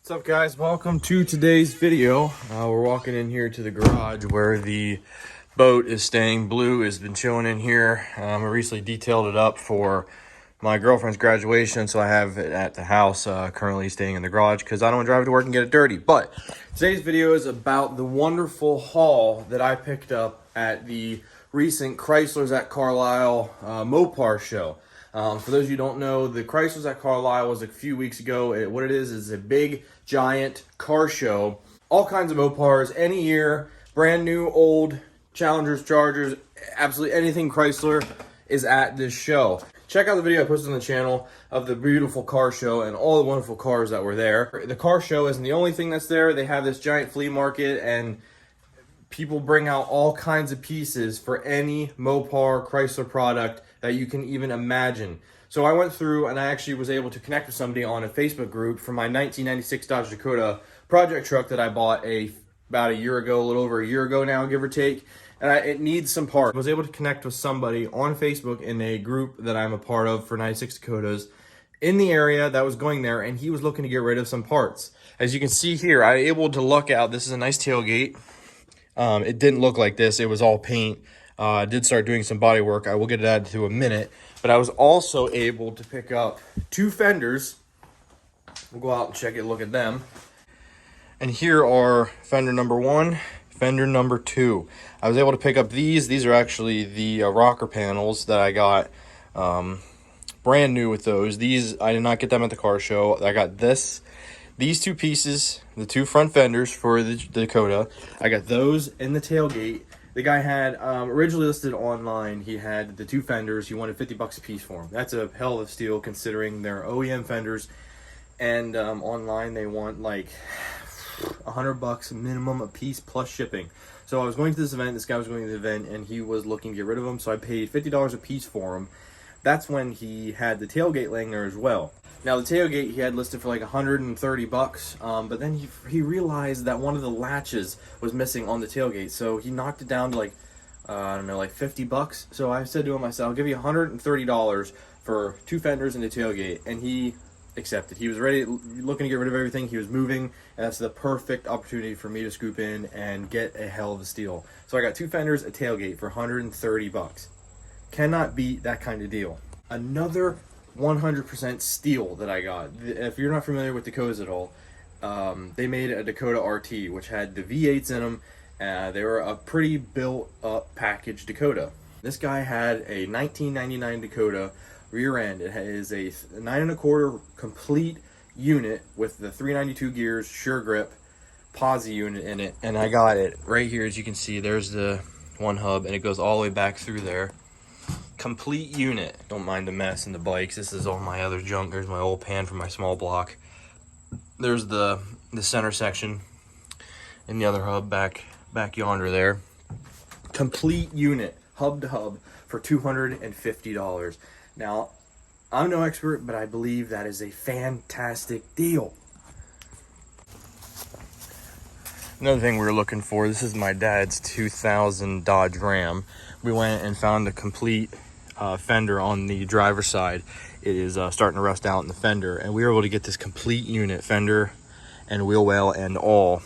What's up, guys? Welcome to today's video. We're walking in here to the garage where the boat is staying. Blue has been chilling in here. I recently detailed it up for my girlfriend's graduation, so I have it at the house, currently staying in the garage because I don't want to drive it to work and get it dirty. But today's video is about the wonderful haul that I picked up at the recent Chrysler's at Carlisle Mopar show. For those of you who don't know, the Chrysler's at Carlisle was a few weeks ago. What it is a big, giant car show. All kinds of Mopars, any year, brand new, old, Challengers, Chargers, absolutely anything Chrysler is at this show. Check out the video I posted on the channel of the beautiful car show and all the wonderful cars that were there. The car show isn't the only thing that's there. They have this giant flea market and people bring out all kinds of pieces for any Mopar Chrysler product that you can even imagine. So I went through and I actually was able to connect with somebody on a Facebook group for my 1996 Dodge Dakota project truck that I bought about a year ago, a little over a year ago now, give or take. And it needs some parts. I was able to connect with somebody on Facebook in a group that I'm a part of for 96 Dakotas in the area that was going there, and he was looking to get rid of some parts. As you can see here, I was able to luck out. This is a nice tailgate. It didn't look like this. It was all paint. I did start doing some body work. I will get that to a minute. But I was also able to pick up two fenders. We'll go out and check it, look at them. And here are fender number one, fender number two. I was able to pick up these. These are actually the rocker panels that I got brand new with those. These, I did not get them at the car show. I got these two pieces, the two front fenders for the Dakota. I got those in the tailgate. The guy had originally listed online, he had the two fenders. He wanted $50 a piece for them. That's a hell of a steal considering they're OEM fenders. And online they want like $100 minimum a piece plus shipping. So I was going to this event, this guy was going to the event, and he was looking to get rid of them. So I paid $50 a piece for them. That's when he had the tailgate laying there as well. Now the tailgate he had listed for like $130, but then he realized that one of the latches was missing on the tailgate, so he knocked it down to like I don't know, like $50. So I said to him, I said, I'll give you $130 for two fenders and the tailgate, and he accepted. He was ready, looking to get rid of everything. He was moving, and that's the perfect opportunity for me to scoop in and get a hell of a steal. So I got two fenders, a tailgate for $130. Cannot beat that kind of deal. Another 100% steal that I got. If you're not familiar with Dakotas at all, they made a Dakota RT, which had the V8s in them. They were a pretty built-up package Dakota. This guy had a 1999 Dakota rear end. It is a 9 1/4 complete unit with the 392 gears, sure grip, posi unit in it. And I got it right here. As you can see, there's the one hub, and it goes all the way back through there. Complete unit. Don't mind the mess in the bikes. This is all my other junk. There's my old pan from my small block. There's the center section and the other hub back yonder there. Complete unit, hub to hub, for $250. Now, I'm no expert, but I believe that is a fantastic deal. Another thing we were looking for, this is my dad's 2000 Dodge Ram. We went and found the complete fender on the driver's side. It is starting to rust out in the fender, and we were able to get this complete unit, fender and wheel well and all.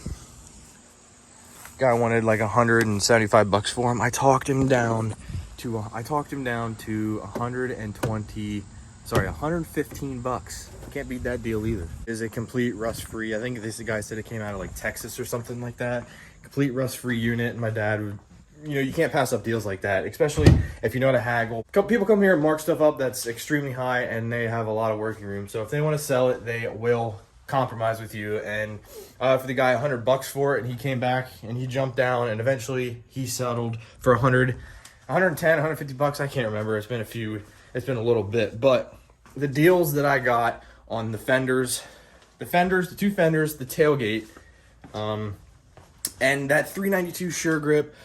Guy wanted like $175 for him. I talked him down to $115. Can't beat that deal either. It is a complete rust-free. I think this guy said it came out of like Texas or something like that. Complete rust-free unit, and my dad would, you can't pass up deals like that, especially if you know how to haggle. People come here and mark stuff up that's extremely high, and they have a lot of working room. So if they want to sell it, they will compromise with you. And for the guy $100 for it, and he came back and he jumped down, and eventually he settled for $110, $150. I can't remember. It's been a little bit, but the deals that I got on the fenders, the two fenders, the tailgate, and that 392 sure grip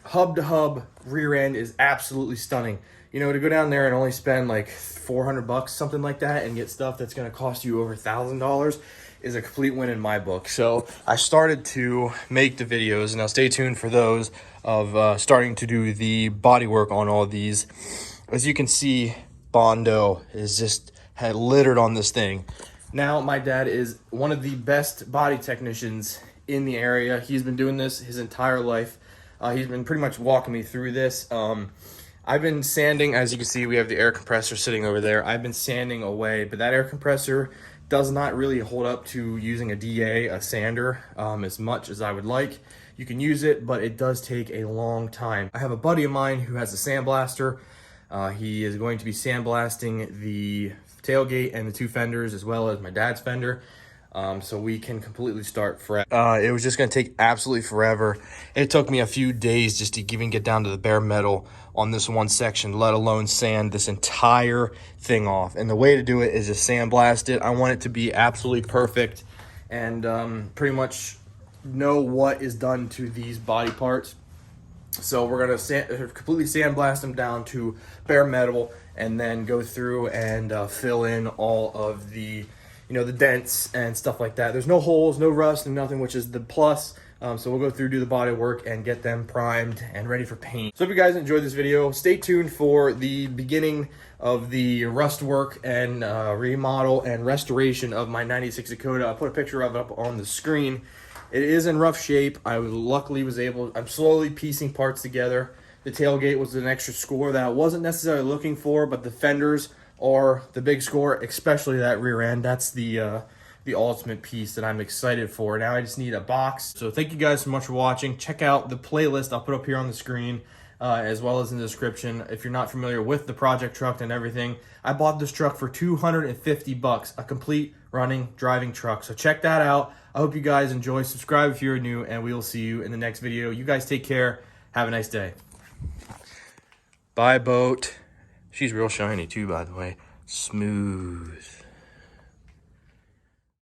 hub to hub rear end is absolutely stunning. To go down there and only spend like $400, something like that, and get stuff that's going to cost you over $1,000 is a complete win in my book. So I started to make the videos. Now stay tuned for those of starting to do the body work on all of these. As you can see, Bondo is just had littered on this thing. Now, my dad is one of the best body technicians in the area. He's been doing this his entire life. He's been pretty much walking me through this. I've been sanding, as you can see, we have the air compressor sitting over there. I've been sanding away, but that air compressor does not really hold up to using a DA, a sander, as much as I would like. You can use it, but it does take a long time. I have a buddy of mine who has a sandblaster. He is going to be sandblasting the tailgate and the two fenders, as well as my dad's fender, so we can completely start fresh. It was just going to take absolutely forever. It took me a few days just to even get down to the bare metal on this one section, let alone sand this entire thing off. And the way to do it is just sandblast it. I want it to be absolutely perfect and pretty much know what is done to these body parts. So we're gonna completely sandblast them down to bare metal, and then go through and fill in all of the, the dents and stuff like that. There's no holes, no rust, and nothing, which is the plus. So we'll go through, do the body work, and get them primed and ready for paint. So if you guys enjoyed this video, stay tuned for the beginning of the rust work and remodel and restoration of my 96 Dakota. I'll put a picture of it up on the screen. It is in rough shape. I'm slowly piecing parts together. The tailgate was an extra score that I wasn't necessarily looking for, but the fenders are the big score, especially that rear end. That's the ultimate piece that I'm excited for. Now I just need a box. So thank you guys so much for watching. Check out the playlist I'll put up here on the screen, as well as in the description. If you're not familiar with the project truck and everything, I bought this truck for $250, a complete running, driving truck. So check that out. I hope you guys enjoy. Subscribe if you're new, and we will see you in the next video. You guys take care. Have a nice day. Bye, boat. She's real shiny too, by the way. Smooth.